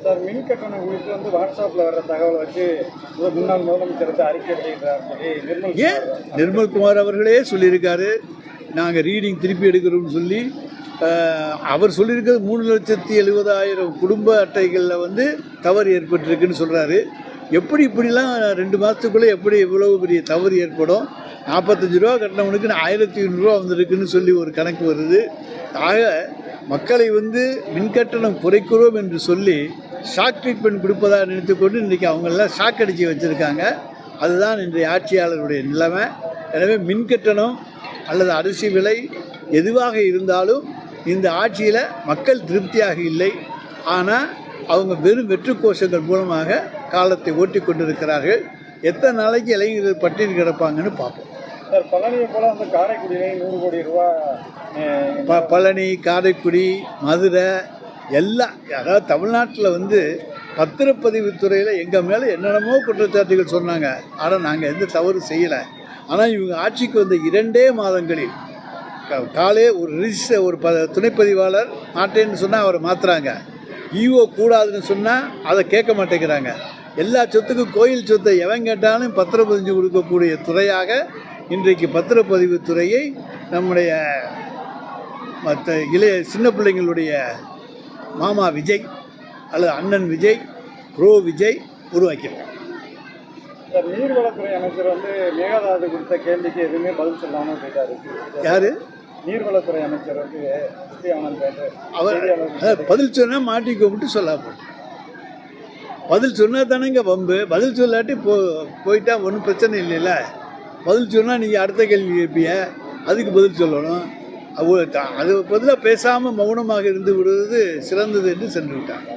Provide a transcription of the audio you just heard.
Sir, மின் கட்டணம் குறித்து வாட்ஸ்அப்பில் வர்ற தகவலை வச்சு முன்னாள் முதலமைச்சர் அறிக்கை வெளியிடுறார் சொல்லி நிர்மல்குமார் அவர்களே சொல்லியிருக்காரு. நாங்கள் ரீடிங் திருப்பி எடுக்கிறோம்னு சொல்லி அவர் சொல்லியிருக்கிறது 3,70,000 குடும்ப அட்டைகளில் தவறு ஏற்பட்டிருக்குன்னு சொல்கிறாரு. எப்படி இப்படிலாம் 2 மாதத்துக்குள்ளே எப்படி இவ்வளவு பெரிய தவறு ஏற்படும்? 45 ரூபா கட்டினவனுக்கு 1,800 வந்திருக்குன்னு சொல்லி ஒரு கணக்கு வருது. ஆக மக்களை மின்கட்டணம் குறைக்கிறோம் என்று சொல்லி ஷாக் ட்ரீட்மெண்ட் கொடுப்பதாக நினைத்துக்கொண்டு இன்றைக்கி அவங்களெல்லாம் ஷாக் அடித்து வச்சுருக்காங்க. அதுதான் இன்றைய ஆட்சியாளருடைய நிலைமை. எனவே மின்கட்டணம் அல்லது அரிசி விலை எதுவாக இருந்தாலும் இந்த ஆட்சியில் மக்கள் திருப்தியாக இல்லை. ஆனால் அவங்க வெறும் வெற்று கோஷங்கள் மூலமாக காலத்தை ஓட்டி கொண்டிருக்கிறார்கள். எத்தனை நாளைக்கு இளைஞர்கள் பட்டினி கிடப்பாங்கன்னு பார்ப்போம். சார், பழனியை போல காரைக்குடியிலே 100 கோடி ரூபா பழனி, காரைக்குடி, மதுரை எல்லாம், அதாவது தமிழ்நாட்டில் பத்திரப்பதிவுத்துறையில் எங்கள் மேலே என்னென்னமோ குற்றச்சாட்டுகள் சொன்னாங்க. ஆனால் நாங்கள் எந்த தவறு செய்யலை. ஆனால் இவங்க ஆட்சிக்கு வந்த 2 மாதங்களில் காலே ஒரு ரிஜிஸ்டர் ஒரு துணைப்பதிவாளர் மாட்டேன்னு சொன்னால் அவரை மாற்றுறாங்க. ஈஓ கூடாதுன்னு சொன்னால் அதை கேட்க மாட்டேங்கிறாங்க. எல்லா சொத்துக்கும் கோயில் சொத்தை எவன் கேட்டாலும் பத்திரப்பதிஞ்சு கொடுக்கக்கூடிய துறையாக இன்றைக்கு பத்திரப்பதிவுத்துறையை நம்முடைய மற்ற இளைய சின்ன பிள்ளைங்களுடைய மாமா விஜய் அல்லது அண்ணன் விஜய், ப்ரோ விஜய் உருவாக்கிறார். நீர்வளத்துறை அமைச்சர் மேகதாது குறித்த கேள்விக்கு எதுவுமே பதில் சொல்லாமல் போயிட்டாரு. யார்? நீர்வளத்துறை அமைச்சர் அவர் பதில் சொன்னால் மாட்டிக்க விட்டு சொல்லாமல் பதில் சொன்னால் தானேங்க வம்பு. பதில் சொல்லாட்டி போயிட்டா ஒன்றும் பிரச்சனை இல்லைல்ல. பதில் சொன்னால் நீங்கள் அடுத்த கேள்வி கேட்பீங்க, அதுக்கு பதில் சொல்லணும். அது பதிலாக பேசாமல் மௌனமாக இருந்து விடுவது சிறந்தது என்று சென்று விட்டாங்க.